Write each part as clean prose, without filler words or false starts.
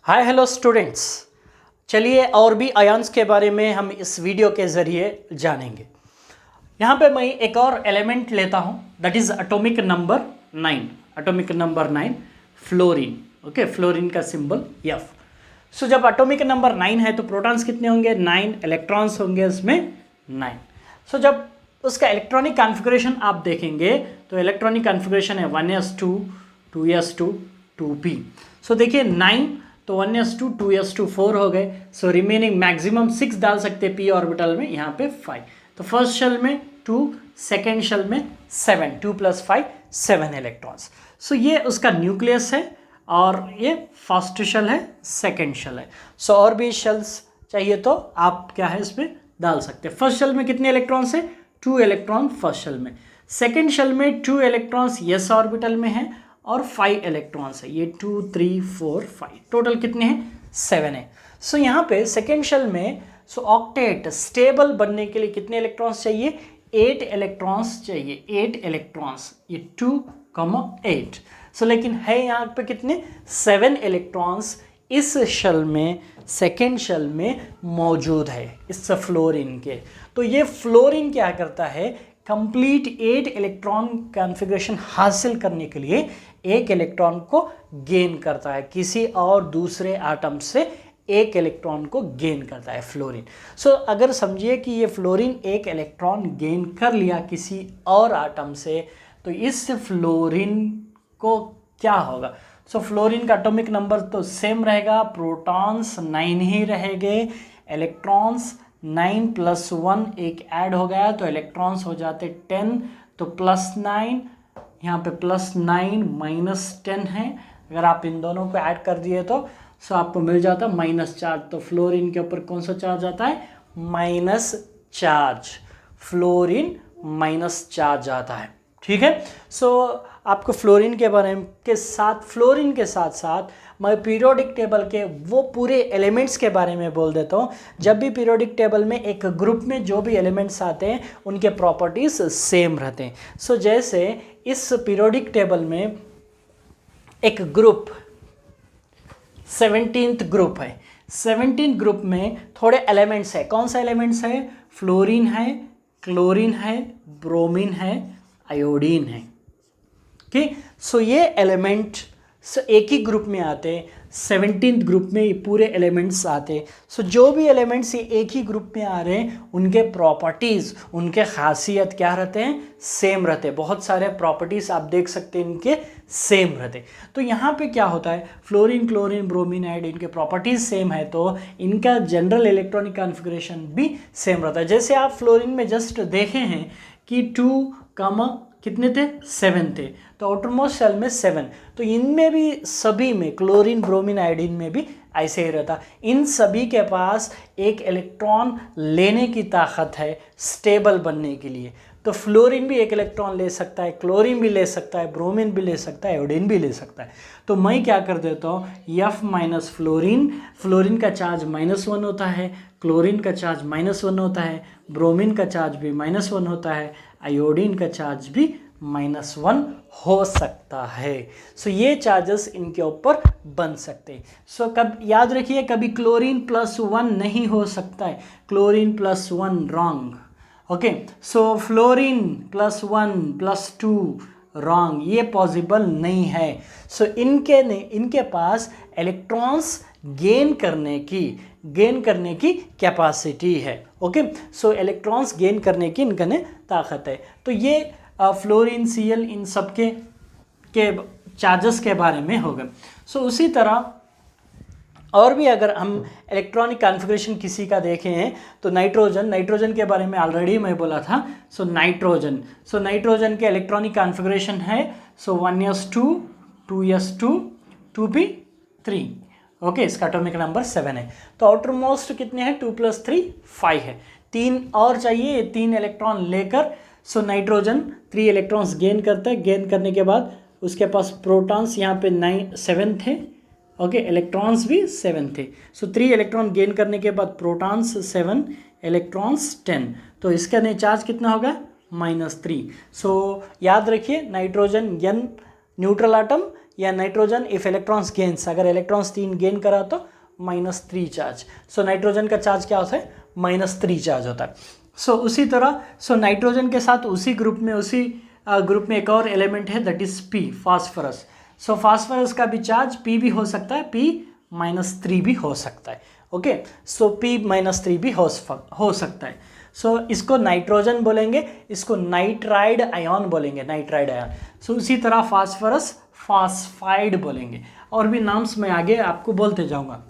Hi hello students, चलिए और भी आयन्स के बारे में हम इस वीडियो के ज़रिए जानेंगे। यहाँ पे मैं एक और एलिमेंट लेता हूँ, that is atomic number 9 fluorine. Okay, fluorine का सिंबल F। सो जब एटॉमिक नंबर 9 है तो प्रोटॉन्स कितने होंगे? 9, इलेक्ट्रॉन्स होंगे इसमें 9। सो जब उसका इलेक्ट्रॉनिक कॉन्फ़िगरेशन आप देखेंगे तो इलेक्ट्रॉनिक कॉन्फ़िगरेशन है 1s2 2s2 2p। सो देखिए 9 तो 1s2 2s2 4 हो गए। सो रिमेनिंग मैक्सिमम 6 डाल सकते हैं p ऑर्बिटल में, यहाँ पे 5। तो फर्स्ट शेल में 2, सेकेंड शेल में 7, 2 + 5 7 इलेक्ट्रॉन्स। सो ये उसका न्यूक्लियस है और ये फर्स्ट शेल है, सेकेंड शेल है। सो और भी शेल्स चाहिए तो आप क्या है इसमें डाल सकते हैं। फर्स्ट शेल में कितने इलेक्ट्रॉन्स है? 2 इलेक्ट्रॉन फर्स्ट शेल में। सेकेंड शेल में 2 इलेक्ट्रॉन्स s ऑर्बिटल में है और 5 इलेक्ट्रॉन्स है। ये 2 3 4 5 टोटल कितने हैं? 7 है। सो यहाँ पे सेकेंड शेल में ऑक्टेट स्टेबल बनने के लिए कितने इलेक्ट्रॉन्स चाहिए? 8 इलेक्ट्रॉन्स चाहिए, 8 इलेक्ट्रॉन्स। ये 2, 8। सो लेकिन है यहाँ पे कितने? 7 इलेक्ट्रॉन्स इस शेल में, सेकेंड शेल में मौजूद है इस फ्लोरीन के। तो ये फ्लोरीन क्या करता है? कंप्लीट 8 इलेक्ट्रॉन कॉन्फ़िगरेशन हासिल करने के लिए एक इलेक्ट्रॉन को गेन करता है, किसी और दूसरे एटम से एक इलेक्ट्रॉन को गेन करता है फ्लोरीन। सो अगर समझिए कि ये फ्लोरीन एक इलेक्ट्रॉन गेन कर लिया किसी और एटम से, तो इस फ्लोरीन को क्या होगा? सो फ्लोरीन का एटॉमिक नंबर तो सेम रहेगा, प्रोटॉन्स 9 ही रहेंगे, इलेक्ट्रॉन्स 9 + 1 एक ऐड हो गया तो इलेक्ट्रॉन्स हो जाते 10। तो +9, यहाँ पे +9 -10 है। अगर आप इन दोनों को ऐड कर दिए तो आपको मिल जाता माइनस चार्ज। तो फ्लोरीन के ऊपर कौन सा चार्ज आता है? Minus charge. Fluorine minus charge आता है, ठीक है। आपको फ्लोरीन के बारे में फ्लोरीन के साथ साथ मैं पीरियोडिक टेबल के वो पूरे एलिमेंट्स के बारे में बोल देता हूँ। जब भी पीरियोडिक टेबल में एक ग्रुप में जो भी एलिमेंट्स आते हैं उनके प्रॉपर्टीज सेम रहते हैं। जैसे इस पीरियोडिक टेबल में एक ग्रुप 17th ग्रुप है। 17th ग्रुप में थोड़े एलिमेंट्स है। कौन सा एलिमेंट्स है? फ्लोरीन है, क्लोरीन है, ब्रोमीन है, आयोडीन है। सो ये एलिमेंट एक ही ग्रुप में आते हैं। 17th ग्रुप में ये पूरे एलिमेंट्स आते हैं। जो भी एलिमेंट्स ये एक ही ग्रुप में आ रहे हैं उनके प्रॉपर्टीज़, उनके खासियत क्या रहते हैं? सेम रहते हैं। बहुत सारे प्रॉपर्टीज़ आप देख सकते हैं इनके सेम रहते हैं। तो यहाँ पे क्या होता है? फ्लोरीन, क्लोरीन, ब्रोमीन, आयोडीन इनके प्रॉपर्टीज़ सेम है तो इनका जनरल इलेक्ट्रॉनिक कॉन्फ़िगरेशन भी सेम रहता है। जैसे आप फ्लोरीन में जस्ट देखे हैं कि 2, कितने थे? 7 थे। तो आउटरमोस्ट शेल में 7। तो इनमें भी सभी में क्लोरीन, ब्रोमीन, आयोडीन में भी ऐसे ही रहता। इन सभी के पास एक इलेक्ट्रॉन लेने की ताकत है स्टेबल बनने के लिए। तो फ्लोरीन भी एक इलेक्ट्रॉन ले सकता है, क्लोरीन भी ले सकता है, ब्रोमीन भी ले सकता है, आयोडीन भी ले सकता है। तो मैं क्या कर देता हूँ? F- फ्लोरीन, फ्लोरीन का चार्ज -1 होता है, क्लोरीन का चार्ज -1 होता है, ब्रोमीन का चार्ज भी -1 होता है, आयोडीन का चार्ज भी -1 हो सकता है। ये चार्जेस इनके ऊपर बन सकते हैं। कब याद रखिए, कभी क्लोरीन +1 नहीं हो सकता है। Chlorine +1 wrong. Okay, fluorine +1 +2 wrong, ये पॉसिबल नहीं है। इनके पास इलेक्ट्रॉन्स गेन करने की कैपेसिटी है। ओके, इलेक्ट्रॉन्स गेन करने की इनका ताकत है। तो ये फ्लोरीन, Cl इन सब के चार्जेस के बारे में होगा। उसी तरह और भी अगर हम इलेक्ट्रॉनिक कॉन्फ़िगरेशन किसी का देखें हैं तो नाइट्रोजन के बारे में ऑलरेडी मैं बोला था। नाइट्रोजन के इलेक्ट्रॉनिक कॉन्फ़िगरेशन है 1s2 2s2 2p3। ओके, इसका एटॉमिक नंबर 7 है। तो आउटर मोस्ट कितने हैं? 2 + 3 5 है। 3 और चाहिए, 3 इलेक्ट्रॉन लेकर नाइट्रोजन 3 इलेक्ट्रॉन्स गेन करता है। गेन करने के बाद उसके पास प्रोटॉन्स यहाँ पे 7 थे। ओके, इलेक्ट्रॉन्स भी 7 थे। 3 इलेक्ट्रॉन गेन करने के बाद प्रोटॉन्स 7, इलेक्ट्रॉन्स 10। तो इसका चार्ज कितना होगा? -3। याद रखिए नाइट्रोजन N न्यूट्रल आटम, या नाइट्रोजन इफ इलेक्ट्रॉन्स गेन्स, अगर इलेक्ट्रॉन्स 3 गेन करा तो -3 चार्ज। सो नाइट्रोजन का चार्ज क्या होता है, -3 चार्ज होता है। सो उसी तरह नाइट्रोजन के साथ उसी ग्रुप में एक और एलिमेंट है that is P, phosphorus. So phosphorus का भी चार्ज P भी हो सकता है, P-3 भी हो सकता है। ओके, सो P-3 भी हो सकता है। सो इसको नाइट्रोजन बोलेंगे, इसको नाइट्राइड आयन बोलेंगे, नाइट्राइड आयन। सो उसी तरह फास्फोरस फास्फाइड बोलेंगे, और भी नाम्स मैं आगे आपको बोलते जाऊंगा।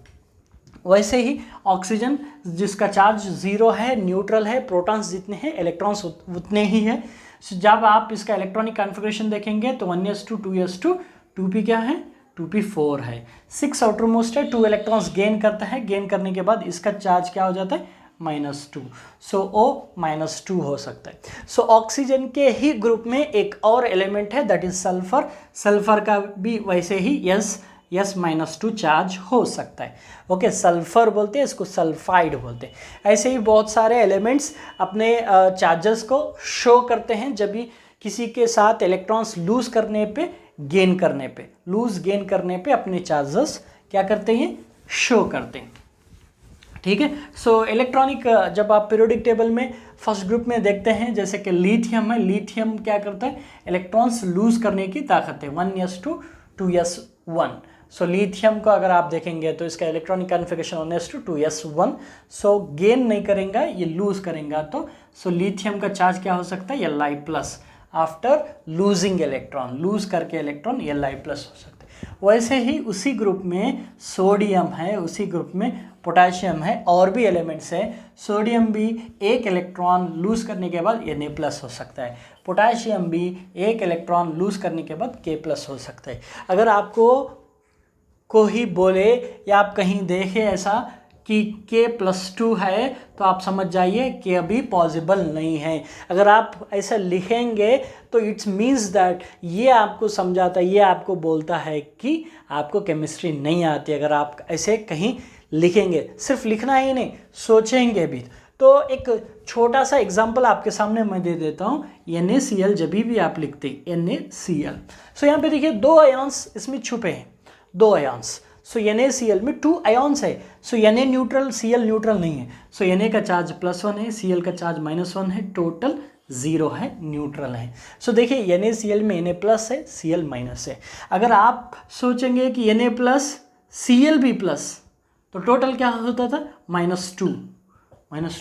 वैसे ही ऑक्सीजन जिसका चार्ज 0 है, न्यूट्रल है, प्रोटॉन्स जितने हैं इलेक्ट्रॉन्स उतने ही है। So, जब आप इसका इलेक्ट्रॉनिक कॉन्फ़िगरेशन देखेंगे तो 1s2 2s2 2p क्या है, 2p4 है। 6 आउटर मोस्ट है, 2 इलेक्ट्रॉन्स गेन करता है, गेन करने के बाद इसका चार्ज क्या हो जाता है, -2। सो O -2 हो सकता है। सो ऑक्सीजन के ही ग्रुप में एक और एलिमेंट है दैट इज सल्फर। सल्फर का भी वैसे ही -2 चार्ज हो सकता है। ओके, सल्फर बोलते हैं इसको, सल्फाइड बोलते हैं। ऐसे ही बहुत सारे एलिमेंट्स अपने चार्जेस को शो करते हैं जब भी किसी के साथ इलेक्ट्रॉन्स लूज करने पे गेन करने पे अपने चार्जेस क्या करते हैं, शो करते हैं। ठीक है। सो इलेक्ट्रॉनिक जब आप पीरियोडिक टेबल में फर्स्ट ग्रुप में देखते हैं, जैसे कि लिथियम है, लिथियम क्या करता है, इलेक्ट्रॉन्स लूज करने की ताकत है, 1s2 2s1। सो लिथियम को अगर आप देखेंगे तो इसका इलेक्ट्रॉनिक कॉन्फ़िगरेशन 1s2 2s1। सो गेन नहीं करेगा, ये लूज करेगा, तो सो लिथियम का चार्ज क्या हो सकता है, Li+। After losing electron, lose करके इलेक्ट्रॉन Li+ हो सकता है। वैसे ही उसी ग्रुप में सोडियम है, उसी ग्रुप में पोटेशियम है, और भी एलिमेंट्स है। सोडियम भी एक इलेक्ट्रॉन लूज करने के बाद Na+ हो सकता है, पोटेशियम भी एक इलेक्ट्रॉन लूज करने के बाद K+ हो सकता है। अगर आपको कोई बोले या आप कहीं देखें ऐसा कि K+2 है तो आप समझ जाइए कि अभी पॉसिबल नहीं है। अगर आप ऐसा लिखेंगे तो इट्स मीन्स दैट ये आपको समझाता है, ये आपको बोलता है कि आपको केमिस्ट्री नहीं आती। अगर आप ऐसे कहीं लिखेंगे, सिर्फ लिखना ही नहीं, सोचेंगे भी। तो एक छोटा सा एग्जाम्पल आपके सामने मैं दे देता हूँ। NaCl जब भी आप लिखते NaCl, सो यहाँ पे देखिए 2 आयन्स इसमें छुपे हैं, 2 आयन्स। सो NaCl में 2 आयन्स है। सो Na न्यूट्रल, Cl न्यूट्रल नहीं है। सो Na का चार्ज +1 है, Cl का चार्ज -1 है, टोटल 0 है, न्यूट्रल है। सो देखिए NaCl में Na+ है, Cl- है। अगर आप सोचेंगे कि Na+ Cl भी प्लस, तो टोटल क्या होता था, -2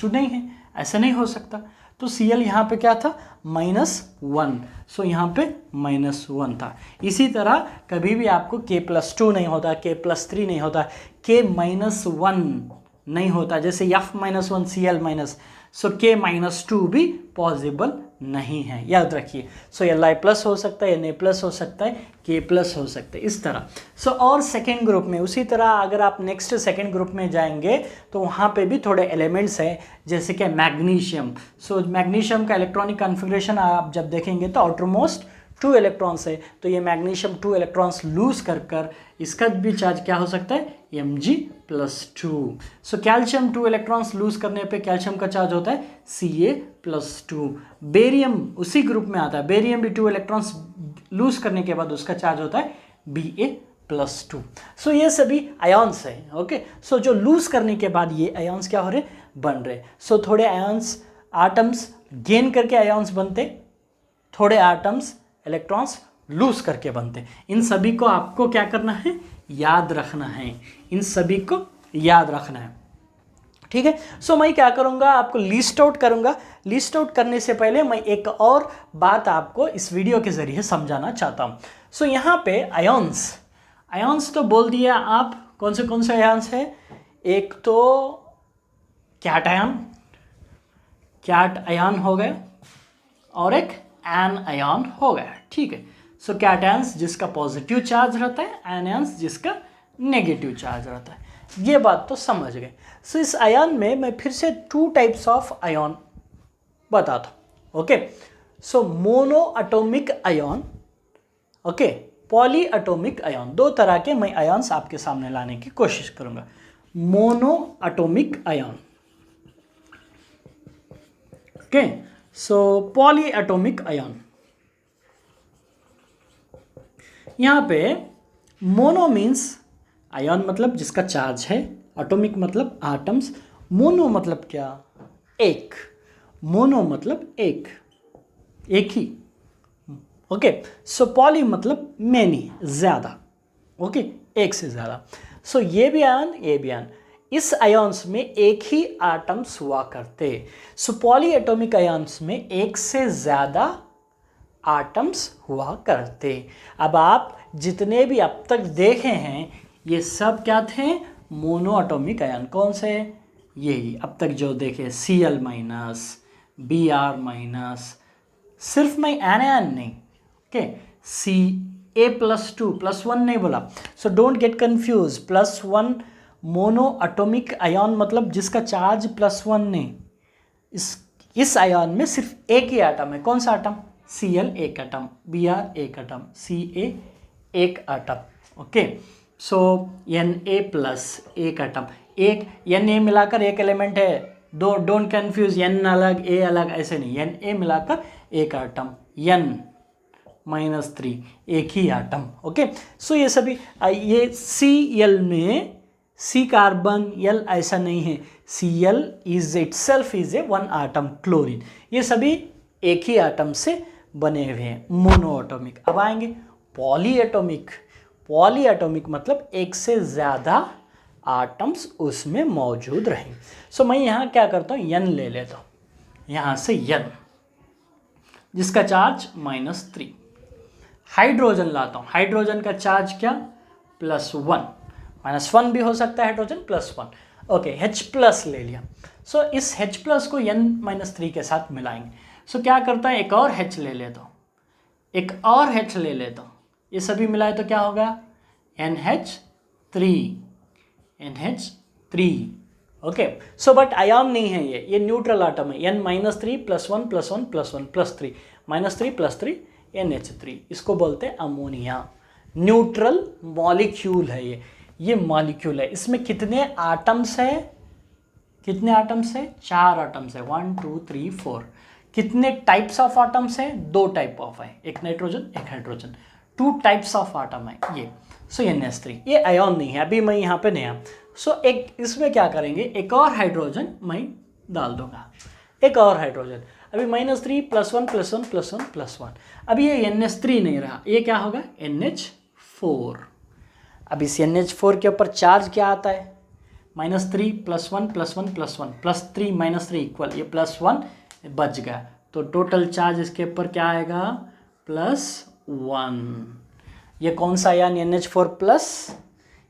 नहीं है, ऐसा नहीं हो सकता। तो Cl यहाँ पे क्या था, -1। सो यहाँ पे -1 था। इसी तरह कभी भी आपको K+2 नहीं होता, K+3 नहीं होता, K-1 नहीं होता, जैसे F-1 Cl-। सो K-2 भी पॉसिबल नहीं है, याद रखिए। सो Li+ हो सकता है, Na+ हो सकता है, K+ हो सकता है, इस तरह। सो और सेकेंड ग्रुप में उसी तरह अगर आप नेक्स्ट सेकेंड ग्रुप में जाएंगे तो वहाँ पे भी थोड़े एलिमेंट्स हैं, जैसे कि मैग्नीशियम। सो मैग्नीशियम का इलेक्ट्रॉनिक कॉन्फ़िगरेशन आप जब देखेंगे तो आउटर मोस्ट 2 इलेक्ट्रॉन्स है, तो ये मैग्नीशियम 2 इलेक्ट्रॉन्स लूज कर इसका भी चार्ज क्या हो सकता है, Mg+2। So calcium 2 electrons loose करने पे कैल्शियम का चार्ज होता है Ca+2। बेरियम उसी ग्रुप में आता है, बेरियम भी 2 इलेक्ट्रॉन्स लूज करने के बाद उसका चार्ज होता है Ba+2। सो ये सभी आयन्स हैं। ओके, सो जो लूज करने के बाद ये आयन्स क्या हो रहे, बन रहे। सो थोड़े आयन्स आटम्स गेन करके आयन्स बनते, थोड़े आटम्स इलेक्ट्रॉन्स लूज करके बनते। इन सभी को आपको क्या करना है, याद रखना है, इन सभी को याद रखना है। ठीक है। सो मैं क्या करूंगा, आपको लिस्ट आउट करूंगा। लिस्ट आउट करने से पहले मैं एक और बात आपको इस वीडियो के जरिए समझाना चाहता हूं। सो यहाँ पे आयन्स तो बोल दिया आप, कौन से आयन्स है, एक तो कैट आयन हो गए, और एक एन आयन हो गया। ठीक है। सो कैटायंस जिसका पॉजिटिव चार्ज रहता है, एनायंस जिसका नेगेटिव चार्ज रहता है। ये बात तो समझ गए। सो इस आयन में मैं फिर से 2 टाइप्स ऑफ आयन बताता हूँ। Okay, so mono atomic ion, okay, poly atomic ion, 2 तरह के मैं आयन्स आपके सामने लाने की कोशिश करूंगा। मोनो एटॉमिक आयन, ओके, सो पॉली एटॉमिक आयन। यहाँ पे मोनो मीन्स आयन मतलब जिसका चार्ज है, एटॉमिक मतलब एटम्स, मोनो मतलब क्या, एक, मोनो मतलब एक ही, ओके। सो पॉली मतलब मैनी, ज़्यादा, ओके, एक से ज़्यादा। सो ये भी आयन, ये भी आयन, इस आयन्स में एक ही एटम्स हुआ करते। सो पॉली एटॉमिक आयन्स में एक से ज़्यादा एटम्स हुआ करते। अब आप जितने भी अब तक देखे हैं ये सब क्या थे, मोनो एटॉमिक आयन। कौन से, यही अब तक जो देखे, Cl माइनस, Br माइनस, सिर्फ मैं एन नहीं, ओके, Ca+2+1 नहीं बोला। So don't get confuse, +1 mono atomic ion मतलब जिसका चार्ज +1 नहीं, इस आयन में सिर्फ एक ही एटम है। कौन सा एटम, Cl एक एटम, Br एक एटम, Ca एक एटम, ओके। सो Na+ एक एटम, एक Na मिलाकर एक एलिमेंट है, दो, डोंट कंफ्यूज N अलग A अलग, ऐसे नहीं, Na मिलाकर एक एटम, N-3 एक ही एटम, ओके। सो ये सभी, ये Cl में C कार्बन, L ऐसा नहीं है, Cl is itself is a one atom, chlorine, ये सभी एक ही एटम से बने हुए हैं, मोनो एटॉमिक। अब आएंगे पॉली एटॉमिक। पॉली एटॉमिक मतलब एक से ज़्यादा एटम्स उसमें मौजूद रहें। सो मैं यहाँ क्या करता हूँ, N ले लेता हूँ, यहाँ से N जिसका चार्ज -3। हाइड्रोजन लाता हूँ, हाइड्रोजन का चार्ज क्या, +1, -1 भी हो सकता है हाइड्रोजन, +1, ओके। H+ ले लिया। सो इस H+ को N-3 के साथ मिलाएंगे। सो क्या करता है, एक और H ले लेता हूँ, एक और H ले लेता हूँ, ये सभी मिलाए तो क्या होगा, NH3, NH3, okay. So but ion नहीं है, ये न्यूट्रल आटम है, N-3 +1 +1 +1 +3 -3 +3 NH3, इसको बोलते हैं अमोनिया। न्यूट्रल मॉलिक्यूल है ये मॉलिक्यूल है। इसमें कितने एटम्स है, कितने एटम्स है, 4 एटम्स है, 1 2 3 4। कितने टाइप्स ऑफ एटम्स है, 2 टाइप ऑफ है, एक नाइट्रोजन एक हाइड्रोजन, 2 टाइप्स ऑफ एटम है ये। सो NH3 ये आयन नहीं है, अभी मैं यहाँ पे नया। सो एक इसमें क्या करेंगे, एक और हाइड्रोजन मैं डाल दूंगा, एक और हाइड्रोजन, अभी -3 +1 +1 +1 +1। अभी ये NH3 नहीं रहा, ये क्या होगा, NH4। अब इस NH4 के ऊपर चार्ज क्या आता है, -3 +1 +1 +1 +3 -3 इक्वल, ये +1 बच गया, तो टोटल चार्ज इसके ऊपर क्या आएगा, +1। ये कौन सा आयन, NH4+,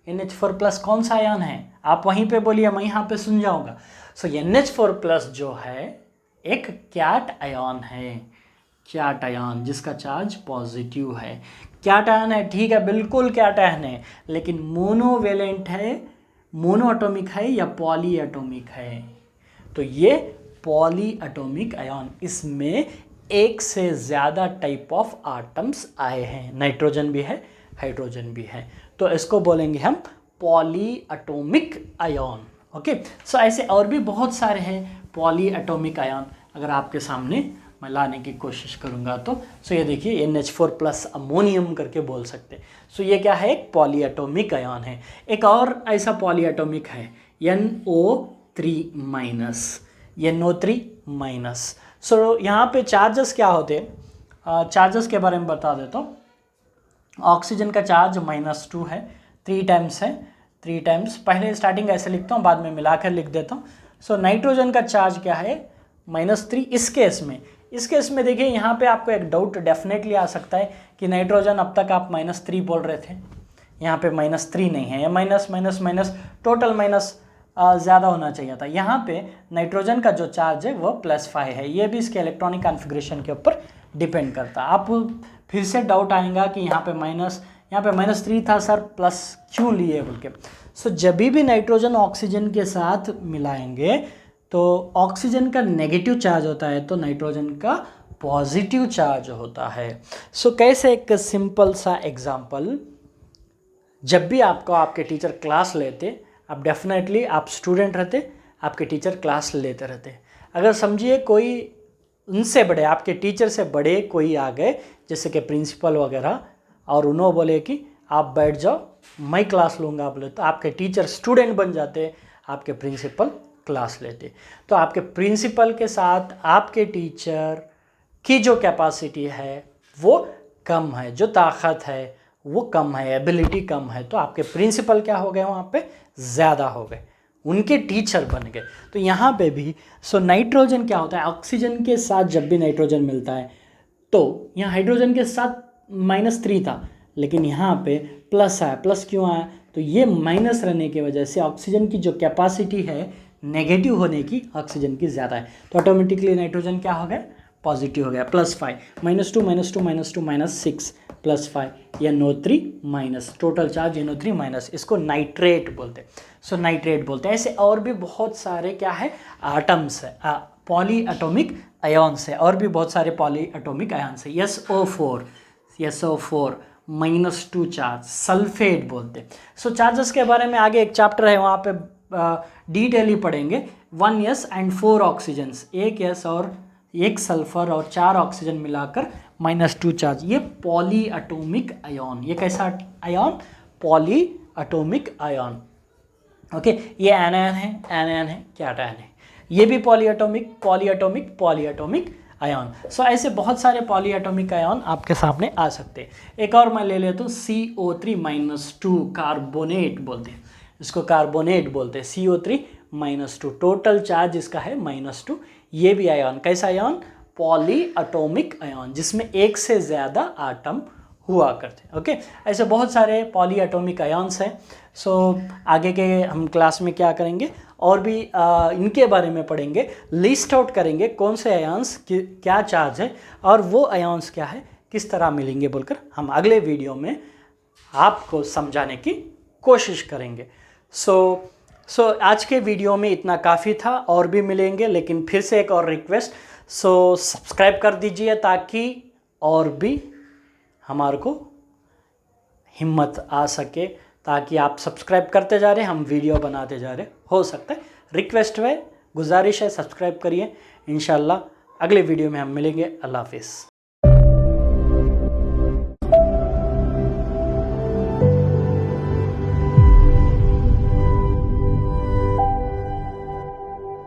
NH4+ कौन सा आयन है, आप वहीं पे बोलिए, मैं यहाँ पे सुन जाऊँगा। सो NH4+ जो है एक कैट आयन है, कैट आयन जिसका चार्ज पॉजिटिव है। कैट आयन है, ठीक है, बिल्कुल कैट आयन है, लेकिन मोनोवेलेंट है, मोनो एटॉमिक है या पॉली एटॉमिक है, तो ये पॉली एटॉमिक आयन, इसमें एक से ज़्यादा टाइप ऑफ एटम्स आए हैं, नाइट्रोजन भी है हाइड्रोजन भी है, तो इसको बोलेंगे हम पॉली एटॉमिक आयन, ओके। सो ऐसे और भी बहुत सारे हैं पॉली एटॉमिक आयन, अगर आपके सामने मैं लाने की कोशिश करूँगा तो। सो ये देखिए NH4+ अमोनियम करके बोल सकते हैं। सो ये क्या है, एक पॉली एटॉमिक आयन है। एक और ऐसा पॉली एटॉमिक है NO3-, NO3-। सो यहाँ पे चार्जेस क्या होते हैं, चार्जेस के बारे में बता देता हूँ। ऑक्सीजन का चार्ज -2 है, 3 टाइम्स है, 3 टाइम्स, पहले स्टार्टिंग ऐसे लिखता हूँ, बाद में मिलाकर लिख देता हूँ। सो नाइट्रोजन का चार्ज क्या है, -3। इस केस में देखिए, यहाँ पे आपको एक डाउट डेफिनेटली आ सकता है कि नाइट्रोजन अब तक आप -3 बोल रहे थे, यहाँ पे -3 नहीं है, minus minus minus total minus ज़्यादा होना चाहिए था। यहाँ पे नाइट्रोजन का जो चार्ज है वो +5 है, ये भी इसके इलेक्ट्रॉनिक कॉन्फ़िगरेशन के ऊपर डिपेंड करता है। आप फिर से डाउट आएगा कि यहाँ पे -3 था सर, प्लस क्यों लिए बोल के। सो जब भी नाइट्रोजन ऑक्सीजन के साथ मिलाएंगे तो ऑक्सीजन का नेगेटिव चार्ज होता है, तो नाइट्रोजन का पॉजिटिव चार्ज होता है। सो कैसे, एक सिंपल सा एग्जांपल, जब भी आपको आपके टीचर क्लास लेते, आप डेफिनेटली आप स्टूडेंट रहते, आपके टीचर क्लास लेते रहते, अगर समझिए कोई उनसे बड़े, आपके टीचर से बड़े कोई आ गए, जैसे कि प्रिंसिपल वगैरह, और उन्होंने बोले कि आप बैठ जाओ, मैं क्लास लूँगा बोले तो आपके टीचर स्टूडेंट बन जाते, आपके प्रिंसिपल क्लास लेते। तो आपके प्रिंसिपल के साथ आपके टीचर की जो कैपेसिटी है वो कम है, जो ताकत है वो कम है, एबिलिटी कम है, तो आपके प्रिंसिपल क्या हो गए वहाँ पे, ज़्यादा हो गए, उनके टीचर बन गए। तो यहाँ पे भी नाइट्रोजन क्या होता है, ऑक्सीजन के साथ जब भी नाइट्रोजन मिलता है तो यहाँ हाइड्रोजन के साथ -3 था, लेकिन यहाँ पे प्लस आया। प्लस क्यों आया, तो ये माइनस रहने की वजह से ऑक्सीजन की जो कैपेसिटी है नेगेटिव होने की ऑक्सीजन की ज़्यादा है, तो ऑटोमेटिकली नाइट्रोजन क्या हो गया, पॉजिटिव हो गया। +5 -2 -2 -6 +5 NO3 minus, total charge NO3 minus, इसको नाइट्रेट बोलते हैं। सो नाइट्रेट बोलते हैं। ऐसे और भी बहुत सारे क्या है, आटम्स है, पॉली एटॉमिक आयन्स है, और भी बहुत सारे पॉली एटॉमिक आयन्स है। SO4 -2 चार्ज, सल्फेट बोलते हैं। सो चार्जेस के बारे में आगे एक चैप्टर है, वहाँ पे डिटेली पढ़ेंगे। 1 S एंड 4 ऑक्सीजन्स, 1 S और 1 सल्फर और 4 ऑक्सीजन मिलाकर -2 चार्ज, ये पॉली एटॉमिक आयन। ये कैसा ion, poly atomic ion. Okay, ये एनायन है, कैटायन है, ये भी पॉली एटॉमिक आयन। सो ऐसे बहुत सारे पॉली एटॉमिक आयन आपके सामने आ सकते हैं। एक और मैं ले लेता हूँ, CO3 -2 कार्बोनेट बोलते हैं, इसको कार्बोनेट बोलते हैं। CO3 -2, टोटल चार्ज इसका है -2। ये भी आयन, कैसा आयन, पॉली एटॉमिक आयन, जिसमें एक से ज़्यादा आटम हुआ करते हैं। ओके, ऐसे बहुत सारे पॉली एटॉमिक आयन्स हैं। सो आगे के हम क्लास में क्या करेंगे, और भी इनके बारे में पढ़ेंगे, लिस्ट आउट करेंगे कौन से आयन्स क्या चार्ज है और वो आयन्स क्या है, किस तरह मिलेंगे बोलकर हम अगले वीडियो में आपको समझाने की कोशिश करेंगे। सो आज के वीडियो में इतना काफ़ी था, और भी मिलेंगे, लेकिन फिर से एक और रिक्वेस्ट, सब्सक्राइब कर दीजिए ताकि और भी हमारे को हिम्मत आ सके, ताकि आप सब्सक्राइब करते जा रहे, हम वीडियो बनाते जा रहे। हो सकता है, रिक्वेस्ट है, गुजारिश है, सब्सक्राइब करिए। इंशाल्लाह अगले वीडियो में हम मिलेंगे। अल्लाह हाफिज़।